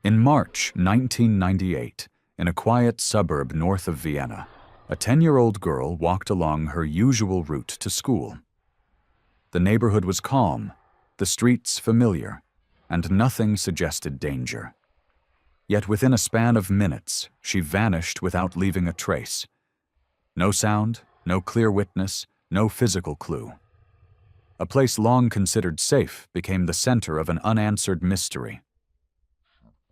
In March 1998, in a quiet suburb north of Vienna, a 10-year-old girl walked along her usual route to school. The neighborhood was calm, the streets familiar, and nothing suggested danger. Yet within a span of minutes, she vanished without leaving a trace. No sound, no clear witness, no physical clue. A place long considered safe became the center of an unanswered mystery.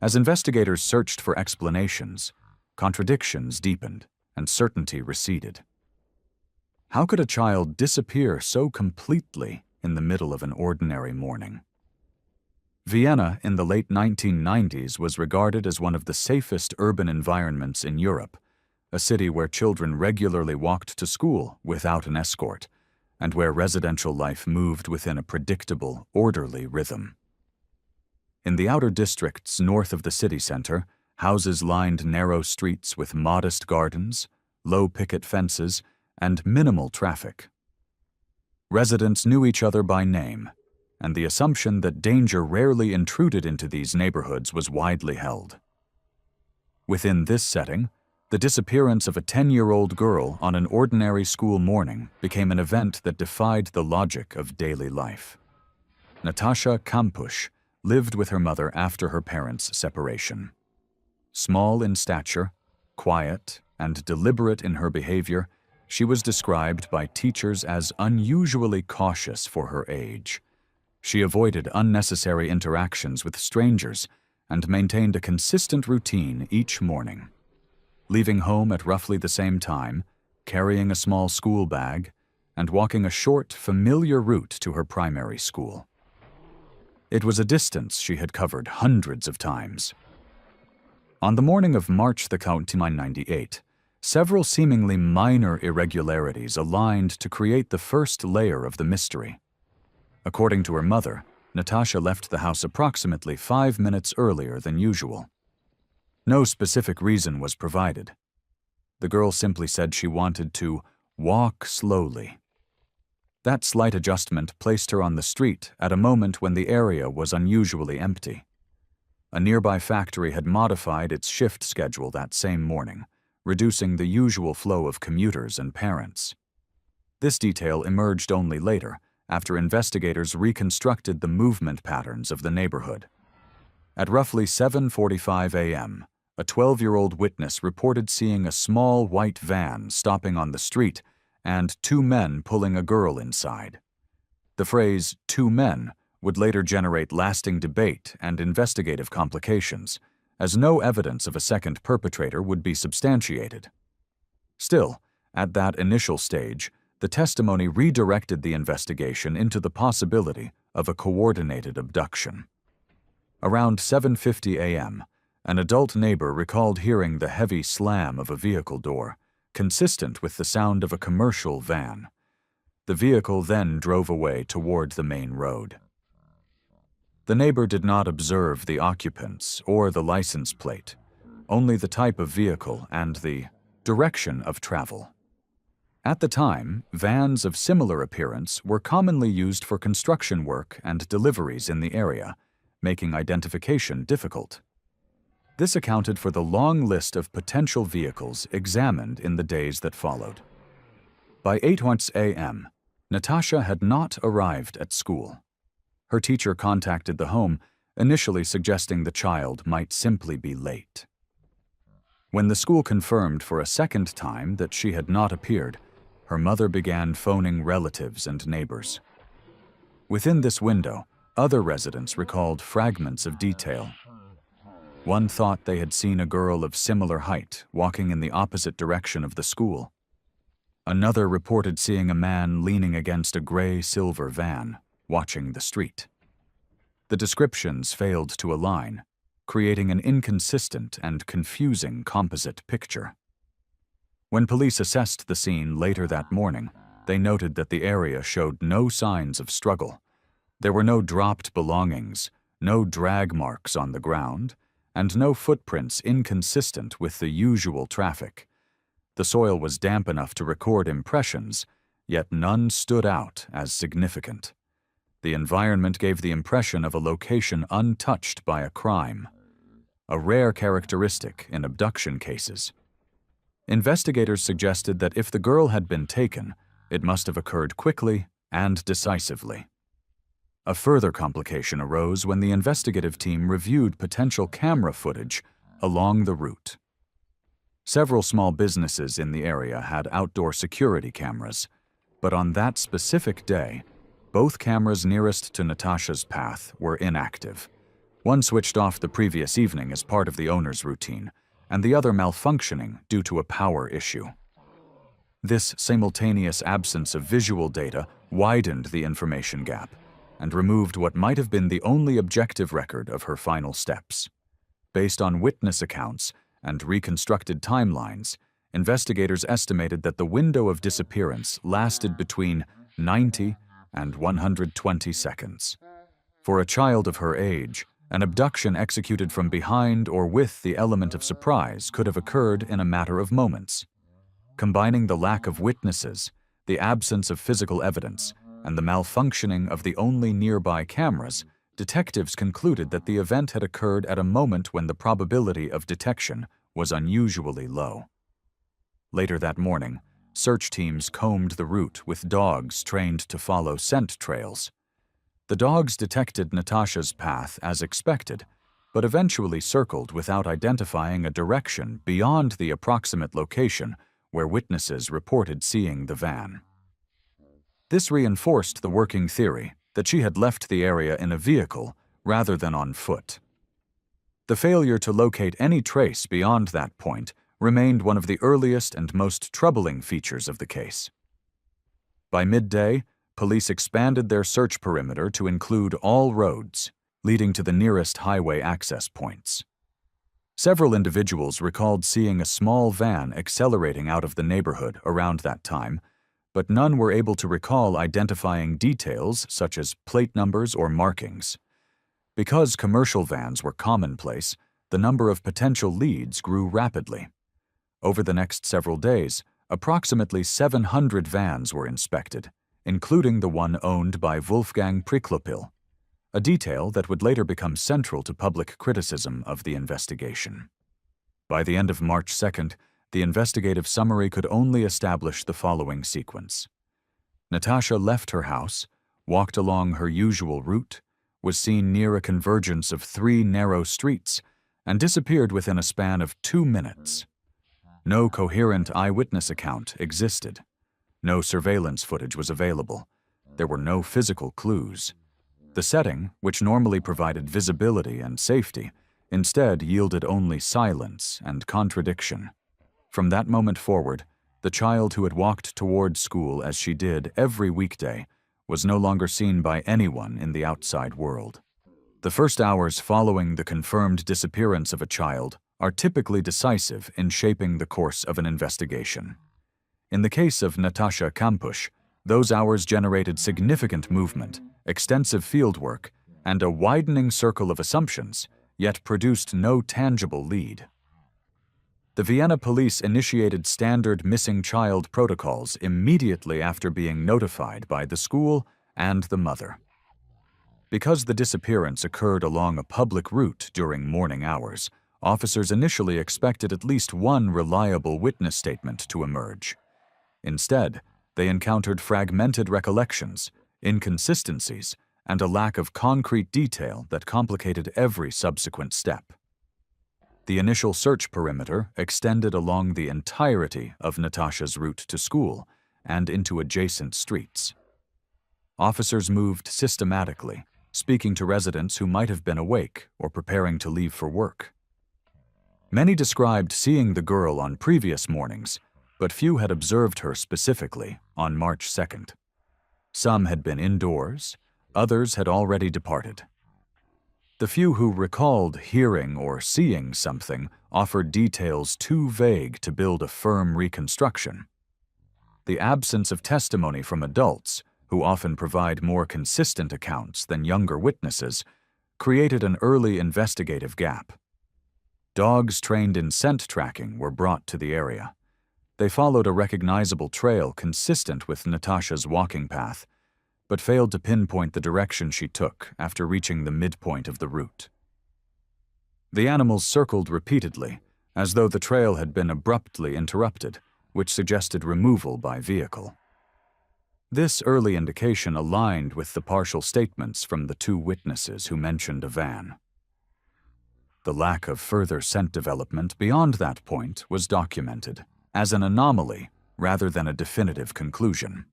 As investigators searched for explanations, contradictions deepened and certainty receded. How could a child disappear so completely in the middle of an ordinary morning? Vienna in the late 1990s was regarded as one of the safest urban environments in Europe, a city where children regularly walked to school without an escort, and where residential life moved within a predictable, orderly rhythm. In the outer districts north of the city center, houses lined narrow streets with modest gardens, low picket fences, and minimal traffic. Residents knew each other by name, and the assumption that danger rarely intruded into these neighborhoods was widely held. Within this setting, the disappearance of a 10-year-old girl on an ordinary school morning became an event that defied the logic of daily life. Natasha Kampusch lived with her mother after her parents' separation. Small in stature, quiet, and deliberate in her behavior, she was described by teachers as unusually cautious for her age. She avoided unnecessary interactions with strangers and maintained a consistent routine each morning. Leaving home at roughly the same time, carrying a small school bag, and walking a short, familiar route to her primary school. It was a distance she had covered hundreds of times. On the morning of March 1998, several seemingly minor irregularities aligned to create the first layer of the mystery. According to her mother, Natasha left the house approximately 5 minutes earlier than usual. No specific reason was provided. The girl simply said she wanted to walk slowly. That slight adjustment placed her on the street at a moment when the area was unusually empty. A nearby factory had modified its shift schedule that same morning, reducing the usual flow of commuters and parents. This detail emerged only later, after investigators reconstructed the movement patterns of the neighborhood. At roughly 7:45 a.m., a 12-year-old witness reported seeing a small white van stopping on the street and 2 men pulling a girl inside. The phrase, 2 men, would later generate lasting debate and investigative complications, as no evidence of a second perpetrator would be substantiated. Still, at that initial stage, the testimony redirected the investigation into the possibility of a coordinated abduction. Around 7:50 a.m., an adult neighbor recalled hearing the heavy slam of a vehicle door, consistent with the sound of a commercial van. The vehicle then drove away toward the main road. The neighbor did not observe the occupants or the license plate, only the type of vehicle and the direction of travel. At the time, vans of similar appearance were commonly used for construction work and deliveries in the area, making identification difficult. This accounted for the long list of potential vehicles examined in the days that followed. By 8:00 a.m., Natasha had not arrived at school. Her teacher contacted the home, initially suggesting the child might simply be late. When the school confirmed for a second time that she had not appeared, her mother began phoning relatives and neighbors. Within this window, other residents recalled fragments of detail. One thought they had seen a girl of similar height walking in the opposite direction of the school. Another reported seeing a man leaning against a gray-silver van, watching the street. The descriptions failed to align, creating an inconsistent and confusing composite picture. When police assessed the scene later that morning, they noted that the area showed no signs of struggle. There were no dropped belongings, no drag marks on the ground, and no footprints inconsistent with the usual traffic. The soil was damp enough to record impressions, yet none stood out as significant. The environment gave the impression of a location untouched by a crime. a rare characteristic in abduction cases. Investigators suggested that if the girl had been taken, it must have occurred quickly and decisively. A further complication arose when the investigative team reviewed potential camera footage along the route. Several small businesses in the area had outdoor security cameras, but on that specific day, both cameras nearest to Natasha's path were inactive. One switched off the previous evening as part of the owner's routine, and the other malfunctioning due to a power issue. This simultaneous absence of visual data widened the information gap and removed what might have been the only objective record of her final steps. Based on witness accounts and reconstructed timelines, investigators estimated that the window of disappearance lasted between 90 and 120 seconds. For a child of her age, an abduction executed from behind or with the element of surprise could have occurred in a matter of moments. Combining the lack of witnesses, the absence of physical evidence, and the malfunctioning of the only nearby cameras, detectives concluded that the event had occurred at a moment when the probability of detection was unusually low. Later that morning, search teams combed the route with dogs trained to follow scent trails. The dogs detected Natasha's path as expected, but eventually circled without identifying a direction beyond the approximate location where witnesses reported seeing the van. This reinforced the working theory that she had left the area in a vehicle rather than on foot. The failure to locate any trace beyond that point remained one of the earliest and most troubling features of the case. By midday, police expanded their search perimeter to include all roads leading to the nearest highway access points. Several individuals recalled seeing a small van accelerating out of the neighborhood around that time, but none were able to recall identifying details such as plate numbers or markings. Because commercial vans were commonplace, the number of potential leads grew rapidly. Over the next several days, approximately 700 vans were inspected, including the one owned by Wolfgang Priklopil, a detail that would later become central to public criticism of the investigation. By the end of March 2nd, the investigative summary could only establish the following sequence. Natasha left her house, walked along her usual route, was seen near a convergence of 3 narrow streets, and disappeared within a span of 2 minutes. No coherent eyewitness account existed. No surveillance footage was available. There were no physical clues. The setting, which normally provided visibility and safety, instead yielded only silence and contradiction. From that moment forward, the child who had walked toward school as she did every weekday was no longer seen by anyone in the outside world. The first hours following the confirmed disappearance of a child are typically decisive in shaping the course of an investigation. In the case of Natasha Kampusch, those hours generated significant movement, extensive fieldwork, and a widening circle of assumptions, yet produced no tangible lead. The Vienna police initiated standard missing child protocols immediately after being notified by the school and the mother. Because the disappearance occurred along a public route during morning hours, officers initially expected at least one reliable witness statement to emerge. Instead, they encountered fragmented recollections, inconsistencies, and a lack of concrete detail that complicated every subsequent step. The initial search perimeter extended along the entirety of Natasha's route to school and into adjacent streets. Officers moved systematically, speaking to residents who might have been awake or preparing to leave for work. Many described seeing the girl on previous mornings, but few had observed her specifically on March 2nd. Some had been indoors, others had already departed. The few who recalled hearing or seeing something offered details too vague to build a firm reconstruction. The absence of testimony from adults, who often provide more consistent accounts than younger witnesses, created an early investigative gap. Dogs trained in scent tracking were brought to the area. They followed a recognizable trail consistent with Natasha's walking path, but failed to pinpoint the direction she took after reaching the midpoint of the route. The animals circled repeatedly, as though the trail had been abruptly interrupted, which suggested removal by vehicle. This early indication aligned with the partial statements from the two witnesses who mentioned a van. The lack of further scent development beyond that point was documented as an anomaly rather than a definitive conclusion.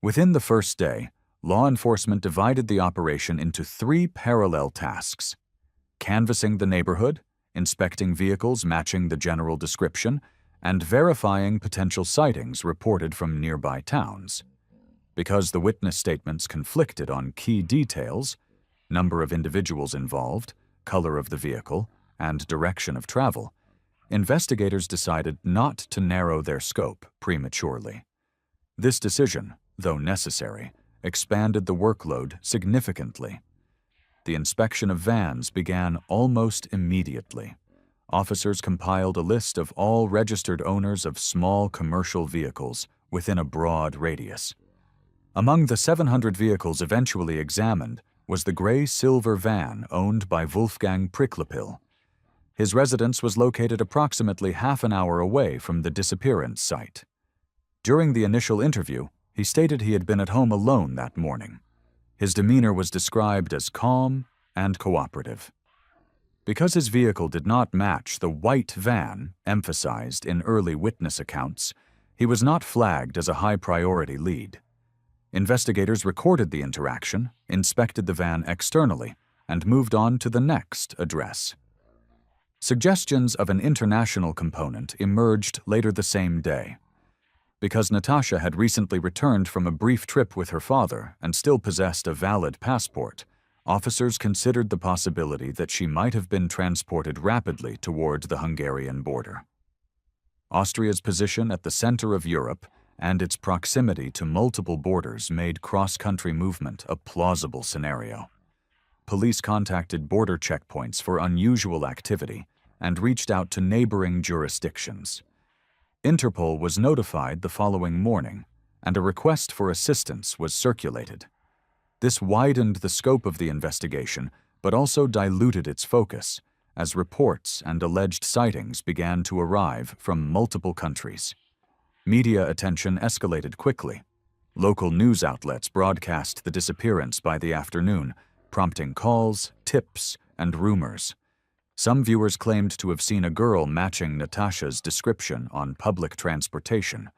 Within the first day, law enforcement divided the operation into 3 parallel tasks: canvassing the neighborhood, inspecting vehicles matching the general description, and verifying potential sightings reported from nearby towns. Because the witness statements conflicted on key details, number of individuals involved, color of the vehicle, and direction of travel, investigators decided not to narrow their scope prematurely. This decision, though necessary, expanded the workload significantly. The inspection of vans began almost immediately. Officers compiled a list of all registered owners of small commercial vehicles within a broad radius. Among the 700 vehicles eventually examined was the gray-silver van owned by Wolfgang Pricklepil. His residence was located approximately half an hour away from the disappearance site. During the initial interview, he stated he had been at home alone that morning. His demeanor was described as calm and cooperative. Because his vehicle did not match the white van emphasized in early witness accounts, he was not flagged as a high-priority lead. Investigators recorded the interaction, inspected the van externally, and moved on to the next address. Suggestions of an international component emerged later the same day. Because Natasha had recently returned from a brief trip with her father and still possessed a valid passport, officers considered the possibility that she might have been transported rapidly toward the Hungarian border. Austria's position at the center of Europe and its proximity to multiple borders made cross-country movement a plausible scenario. Police contacted border checkpoints for unusual activity and reached out to neighboring jurisdictions. Interpol was notified the following morning, and a request for assistance was circulated. This widened the scope of the investigation, but also diluted its focus, as reports and alleged sightings began to arrive from multiple countries. Media attention escalated quickly. Local news outlets broadcast the disappearance by the afternoon, prompting calls, tips, and rumors. Some viewers claimed to have seen a girl matching Natasha's description on public transportation.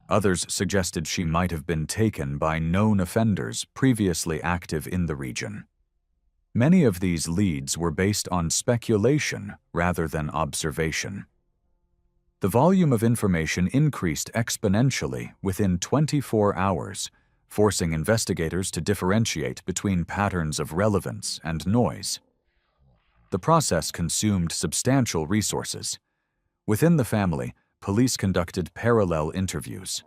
Others suggested she might have been taken by known offenders previously active in the region. Many of these leads were based on speculation rather than observation. The volume of information increased exponentially within 24 hours, forcing investigators to differentiate between patterns of relevance and noise. The process consumed substantial resources. Within the family, police conducted parallel interviews.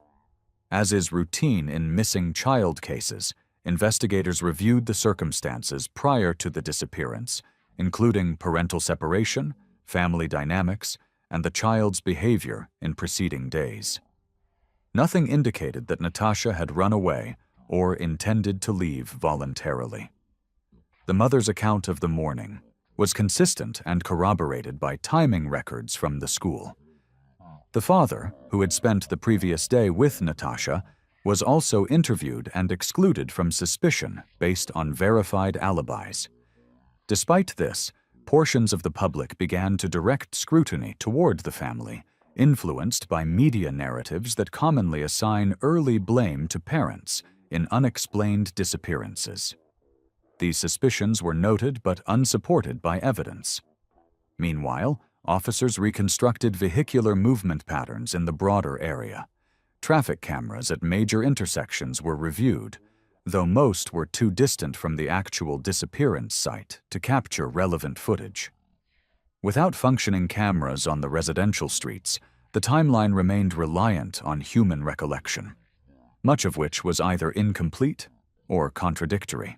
As is routine in missing child cases, investigators reviewed the circumstances prior to the disappearance, including parental separation, family dynamics, and the child's behavior in preceding days. Nothing indicated that Natasha had run away or intended to leave voluntarily. The mother's account of the morning was consistent and corroborated by timing records from the school. The father, who had spent the previous day with Natasha, was also interviewed and excluded from suspicion based on verified alibis. Despite this, portions of the public began to direct scrutiny toward the family, influenced by media narratives that commonly assign early blame to parents in unexplained disappearances. These suspicions were noted but unsupported by evidence. Meanwhile, officers reconstructed vehicular movement patterns in the broader area. Traffic cameras at major intersections were reviewed, though most were too distant from the actual disappearance site to capture relevant footage. Without functioning cameras on the residential streets, the timeline remained reliant on human recollection, much of which was either incomplete or contradictory.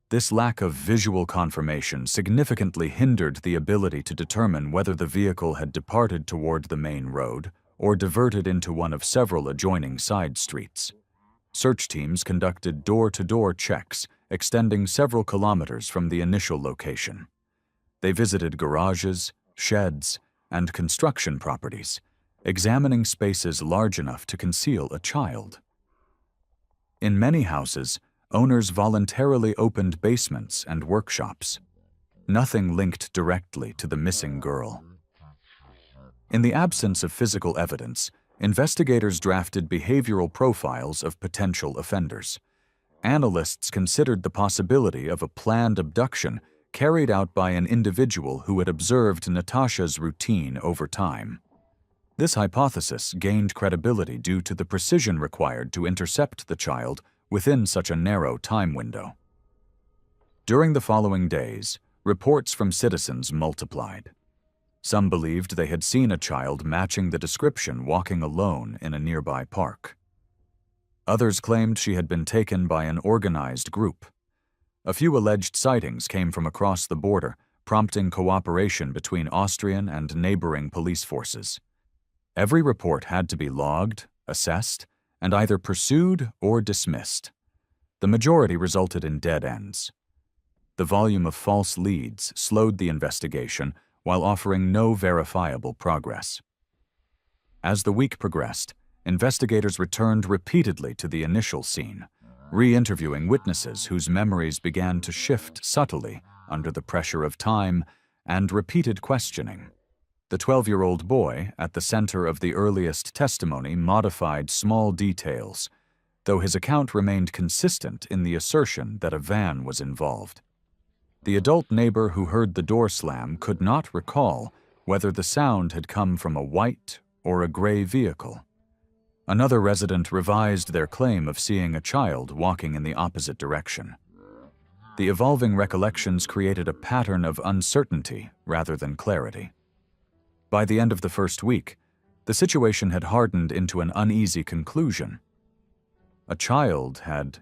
This lack of visual confirmation significantly hindered the ability to determine whether the vehicle had departed toward the main road or diverted into one of several adjoining side streets. Search teams conducted door-to-door checks extending several kilometers from the initial location. They visited garages, sheds, and construction properties, examining spaces large enough to conceal a child. In many houses, owners voluntarily opened basements and workshops. Nothing linked directly to the missing girl. In the absence of physical evidence, investigators drafted behavioral profiles of potential offenders. Analysts considered the possibility of a planned abduction carried out by an individual who had observed Natasha's routine over time. This hypothesis gained credibility due to the precision required to intercept the child within such a narrow time window. During the following days, reports from citizens multiplied. Some believed they had seen a child matching the description walking alone in a nearby park. Others claimed she had been taken by an organized group. A few alleged sightings came from across the border, prompting cooperation between Austrian and neighboring police forces. Every report had to be logged, assessed, and either pursued or dismissed. The majority resulted in dead ends. The volume of false leads slowed the investigation while offering no verifiable progress. As the week progressed, investigators returned repeatedly to the initial scene, re-interviewing witnesses whose memories began to shift subtly under the pressure of time and repeated questioning. The 12-year-old boy, at the center of the earliest testimony, modified small details, though his account remained consistent in the assertion that a van was involved. The adult neighbor who heard the door slam could not recall whether the sound had come from a white or a gray vehicle. Another resident revised their claim of seeing a child walking in the opposite direction. The evolving recollections created a pattern of uncertainty rather than clarity. By the end of the first week, the situation had hardened into an uneasy conclusion. A child had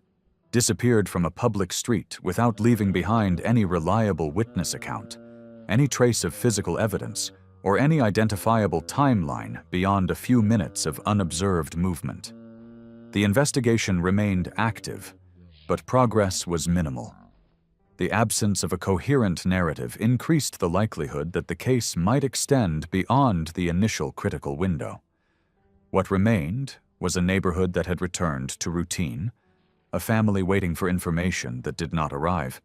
disappeared from a public street without leaving behind any reliable witness account, any trace of physical evidence, or any identifiable timeline beyond a few minutes of unobserved movement. The investigation remained active, but progress was minimal. The absence of a coherent narrative increased the likelihood that the case might extend beyond the initial critical window. What remained was a neighborhood that had returned to routine, a family waiting for information that did not arrive,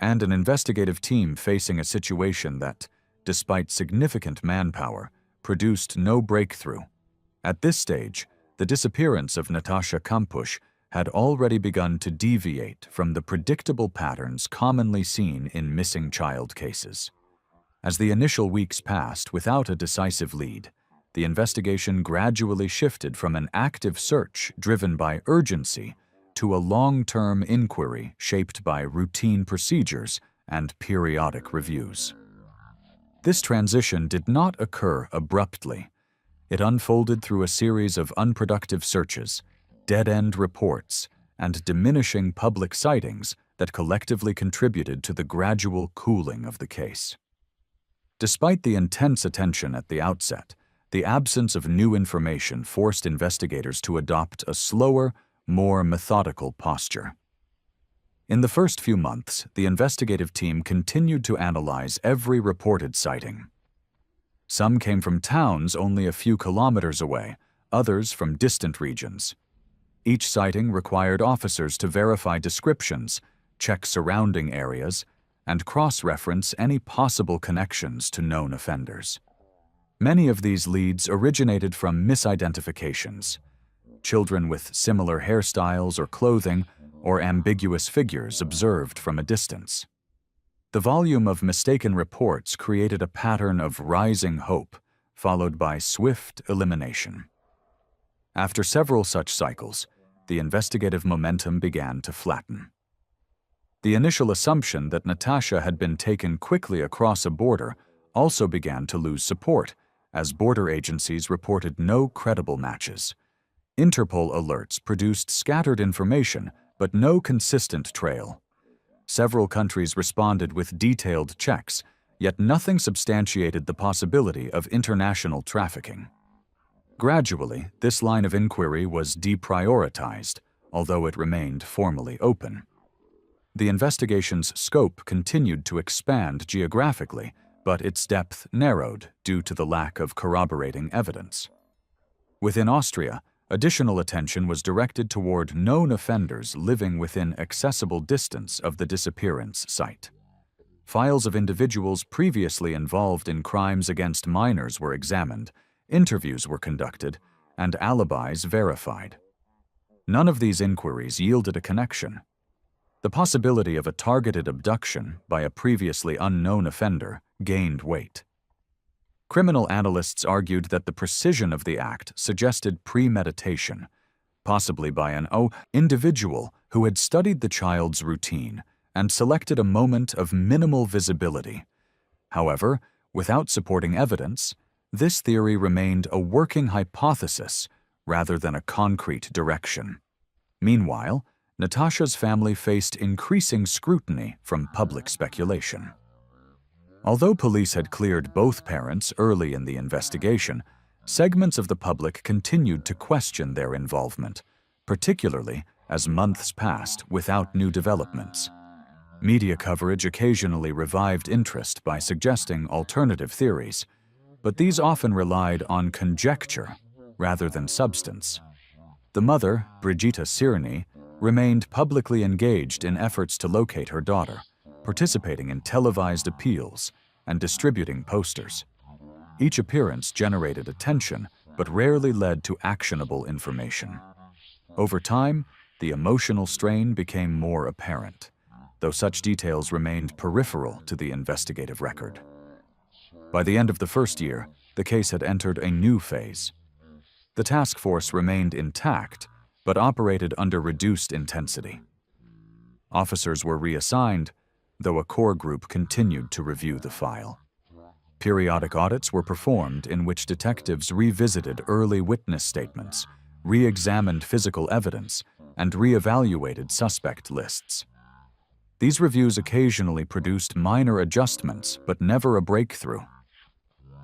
and an investigative team facing a situation that, despite significant manpower, produced no breakthrough. At this stage, the disappearance of Natasha Kampusch had already begun to deviate from the predictable patterns commonly seen in missing child cases. As the initial weeks passed without a decisive lead, the investigation gradually shifted from an active search driven by urgency to a long-term inquiry shaped by routine procedures and periodic reviews. This transition did not occur abruptly. It unfolded through a series of unproductive searches, dead-end reports, and diminishing public sightings that collectively contributed to the gradual cooling of the case. Despite the intense attention at the outset, the absence of new information forced investigators to adopt a slower, more methodical posture. In the first few months, the investigative team continued to analyze every reported sighting. Some came from towns only a few kilometers away, others from distant regions. Each sighting required officers to verify descriptions, check surrounding areas, and cross-reference any possible connections to known offenders. Many of these leads originated from misidentifications. Children with similar hairstyles or clothing, or ambiguous figures observed from a distance. The volume of mistaken reports created a pattern of rising hope, followed by swift elimination. After several such cycles, the investigative momentum began to flatten. The initial assumption that Natasha had been taken quickly across a border also began to lose support, as border agencies reported no credible matches. Interpol alerts produced scattered information, but no consistent trail. Several countries responded with detailed checks, yet nothing substantiated the possibility of international trafficking. Gradually, this line of inquiry was deprioritized, although it remained formally open. The investigation's scope continued to expand geographically, but its depth narrowed due to the lack of corroborating evidence. Within Austria, additional attention was directed toward known offenders living within accessible distance of the disappearance site. Files of individuals previously involved in crimes against minors were examined, interviews were conducted, and alibis verified. None of these inquiries yielded a connection. The possibility of a targeted abduction by a previously unknown offender gained weight. Criminal analysts argued that the precision of the act suggested premeditation, possibly by an individual who had studied the child's routine and selected a moment of minimal visibility. However, without supporting evidence, this theory remained a working hypothesis rather than a concrete direction. Meanwhile, Natasha's family faced increasing scrutiny from public speculation. Although police had cleared both parents early in the investigation, segments of the public continued to question their involvement, particularly as months passed without new developments. Media coverage occasionally revived interest by suggesting alternative theories, but these often relied on conjecture rather than substance. The mother, Brigitta Sirni, remained publicly engaged in efforts to locate her daughter, participating in televised appeals and distributing posters. Each appearance generated attention, but rarely led to actionable information. Over time, the emotional strain became more apparent, though such details remained peripheral to the investigative record. By the end of the first year, the case had entered a new phase. The task force remained intact, but operated under reduced intensity. Officers were reassigned, though a core group continued to review the file. Periodic audits were performed in which detectives revisited early witness statements, re-examined physical evidence, and re-evaluated suspect lists. These reviews occasionally produced minor adjustments, but never a breakthrough.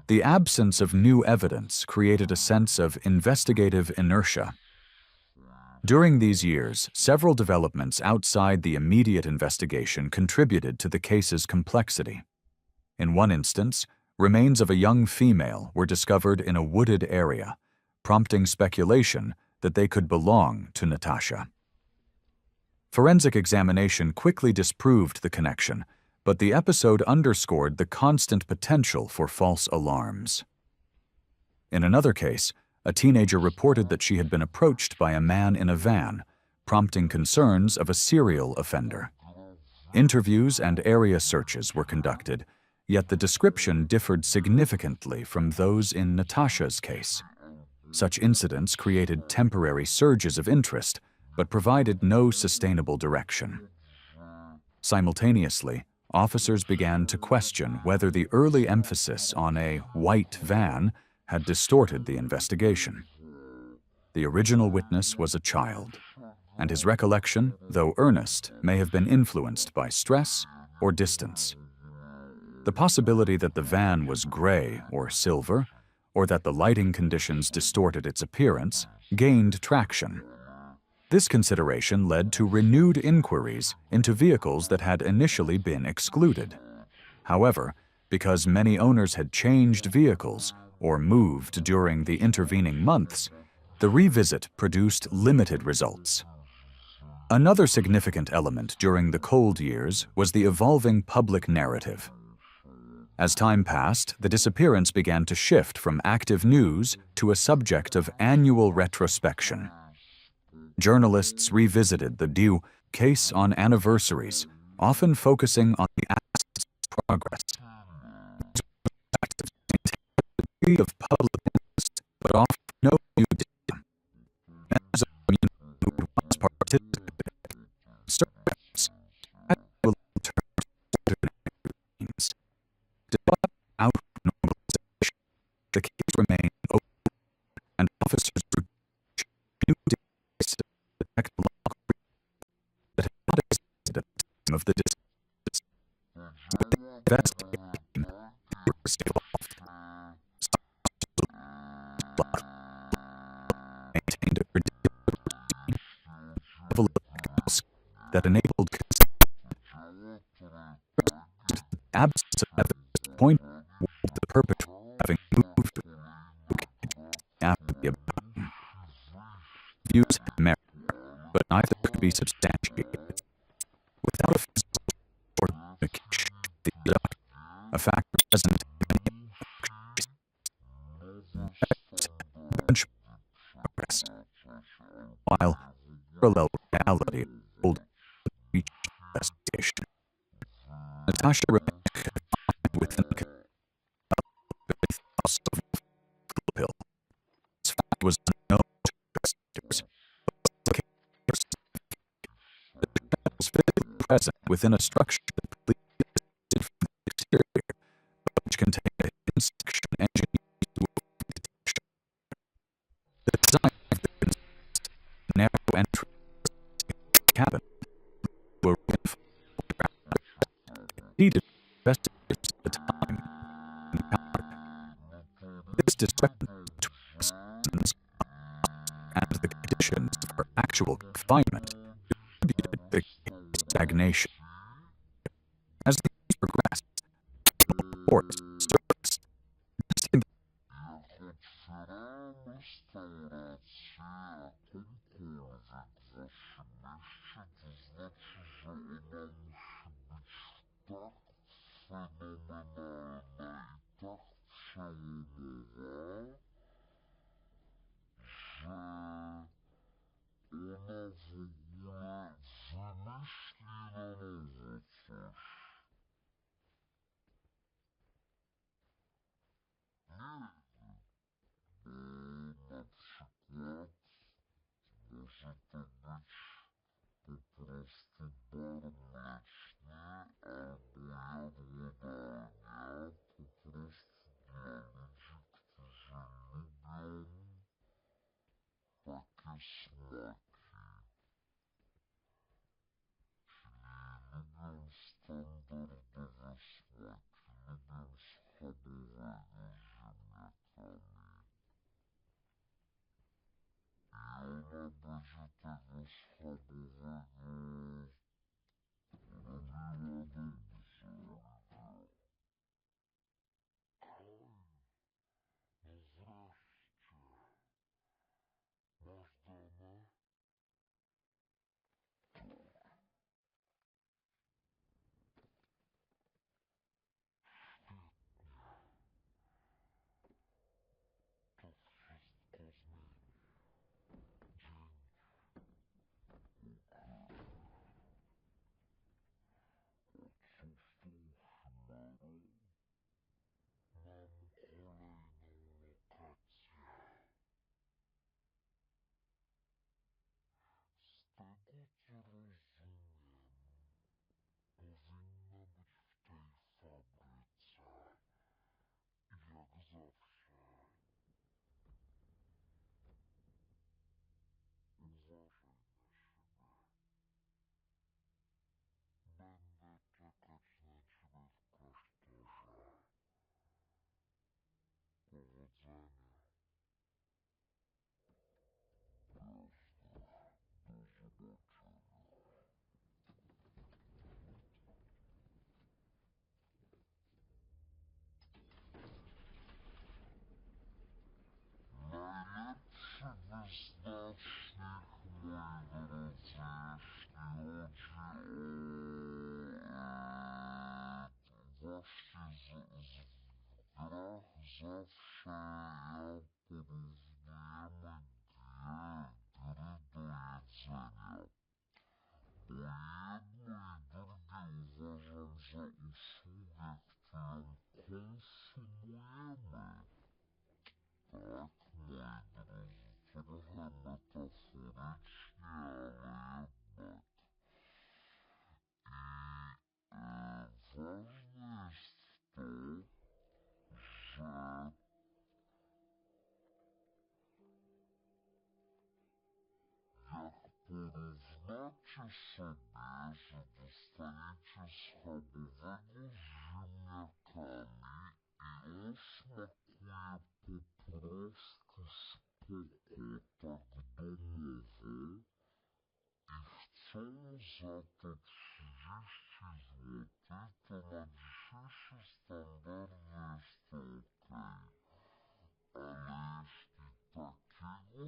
The absence of new evidence created a sense of investigative inertia. During these years, several developments outside the immediate investigation contributed to the case's complexity. In one instance, remains of a young female were discovered in a wooded area, prompting speculation that they could belong to Natasha. Forensic examination quickly disproved the connection, but the episode underscored the constant potential for false alarms. In another case, a teenager reported that she had been approached by a man in a van, prompting concerns of a serial offender. Interviews and area searches were conducted, yet the description differed significantly from those in Natasha's case. Such incidents created temporary surges of interest, but provided no sustainable direction. Simultaneously, officers began to question whether the early emphasis on a white van had distorted the investigation. The original witness was a child, and his recollection, though earnest, may have been influenced by stress or distance. The possibility that the van was gray or silver, or that the lighting conditions distorted its appearance, gained traction. This consideration led to renewed inquiries into vehicles that had initially been excluded. However, because many owners had changed vehicles or moved during the intervening months, the revisit produced limited results. Another significant element during the cold years was the evolving public narrative. As time passed, the disappearance began to shift from active news to a subject of annual retrospection. Journalists revisited the Dew case on anniversaries, often focusing on the ass's progress. Of public interest, but often no new data. Members of the community who had once participated in surveys had to turn to ordinary routines. Despite out-normalization, the case remained open, and officers reached new data to detect log that had not existed at the time of the disappearance. With the investigation, theories evolved. Maintained a predictable routine, level of technical skill that enabled consistent perpetrator having moved to after the abduction. Views had merit, but neither could be substantiated. Without a physical or communication of the abductor, a factor present in many abductions progressed, while parallel reality unfolded with each investigation. Natasha remained confined within a big house of Blue Hill. This fact was unknown to investigators, but was physically present within a structure completely distinct from the exterior, which contained a hidden section engineered to avoid detection. The design of the narrow entrance to the cabin were needed investigators at the time encountered. This discrepancy between the and the conditions of her actual confinement contributed to the case's stagnation. As the case progressed, reports surfaced suggesting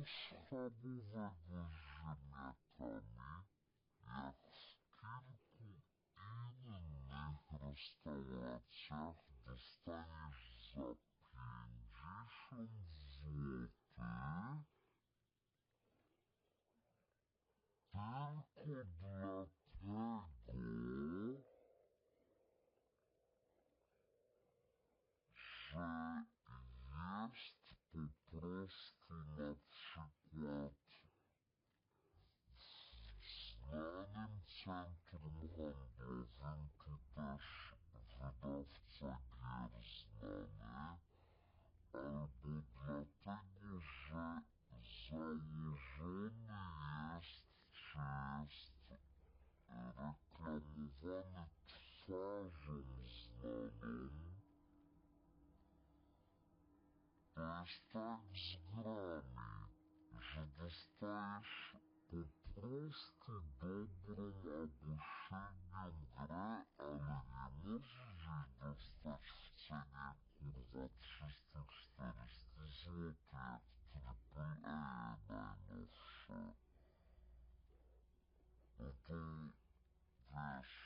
schabowych ziemniakami, jak w kilku innych restauracjach dostaniesz za 50 złotych tylko dlatego, że jest po prostu na przykład w znanym centrum handlowym, tu też wydawca gier znany, albo dlatego, że założony jest, czy jest reklamowany twarzą znaną. To jest tak z grami, że dostajesz po prostu dobrą albo średnią grę, ale nie możesz jej dostać w cenie kurwa 300-400 zł, jak AAA najnowsze. No to wiesz,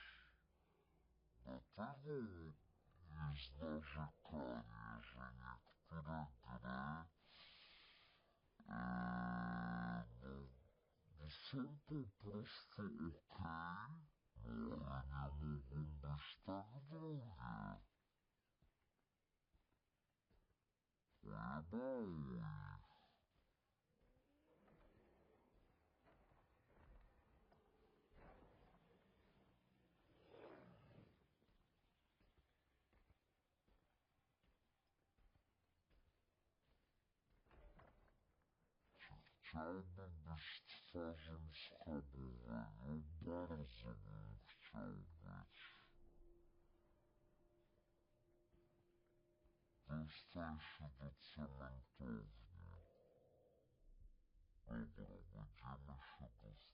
dlatego jest narzekanie, że niektóre gry no są po prostu okej, no ale nie mogą być tak drogie. Pojebało ich. Chciałbym być twarzą schabowego, bardzo bym chciał być. Dostań się do cementowni. Dobra, będziemy się dostawać, ale tu, moi drodzy,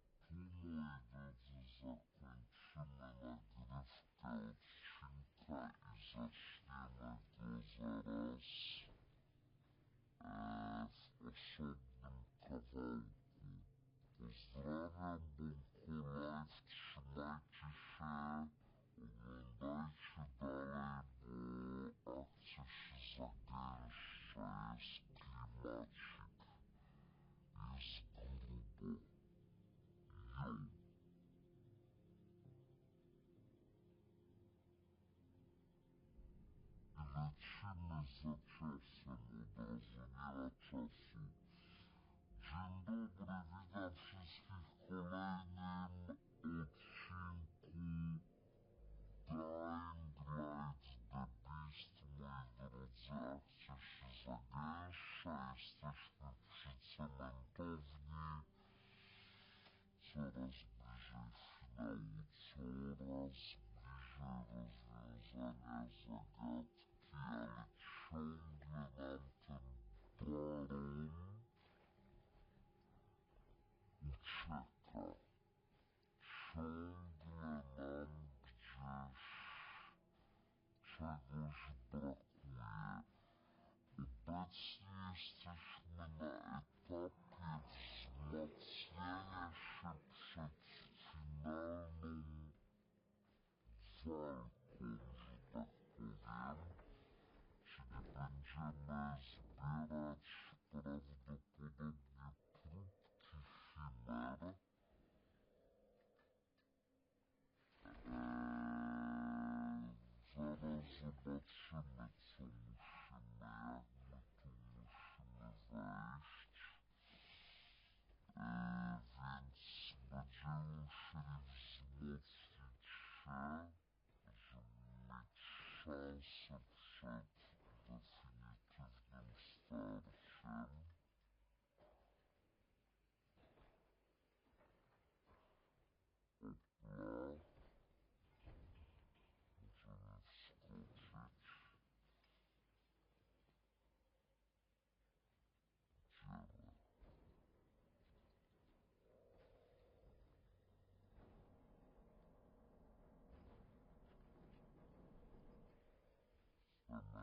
zakończymy nagrywkę odcinka i zaczniemy go zaraz w osobnym kawałku. Pozdrawiam, Bąku Live, trzymajcie się, oglądajcie dalej, bo akcja się zagęszcza, jest klimacik, jest grubo. Yo! I lecimy za czasem, od razu nie ma czasu. Dzień dobry, witam wszystkich w kolejnym odcinku Dying Light The Beast. Moi drodzy, akcja się zagęszcza, jesteśmy przy cementowni, coraz bliżej finału, coraz bliżej rozwiązania zagadki, ale ciągle nam ten baron ucieka. Ciągle nam gdzieś czegoś brakuje. Obecnie jesteśmy na etapie wzmacniania się przed finalną walką, że tak powiem. Czyli będziemy zbierać prawdopodobnie próbki chimer. Zaraz zobaczymy, co musimy, jak my tu musimy wejść. Więc będziemy musieli wzmocnić się, żeby mieć szansę przed definitywnym starciem. Opla. Możemy wskoczyć. Działa.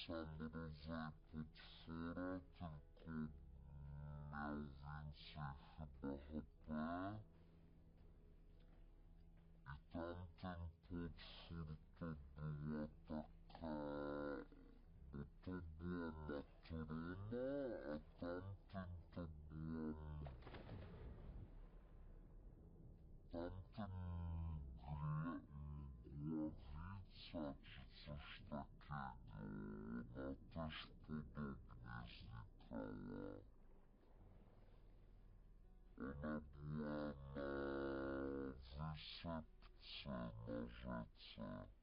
sam rodzaj potwora, tylko miał więcej chyba HP. I tamten potwór to była taka... bo to była matrona, a tamten to była... tamten głowica czy coś takiego. Ona też podobnie znikała. Ona była na wysepce na rzece.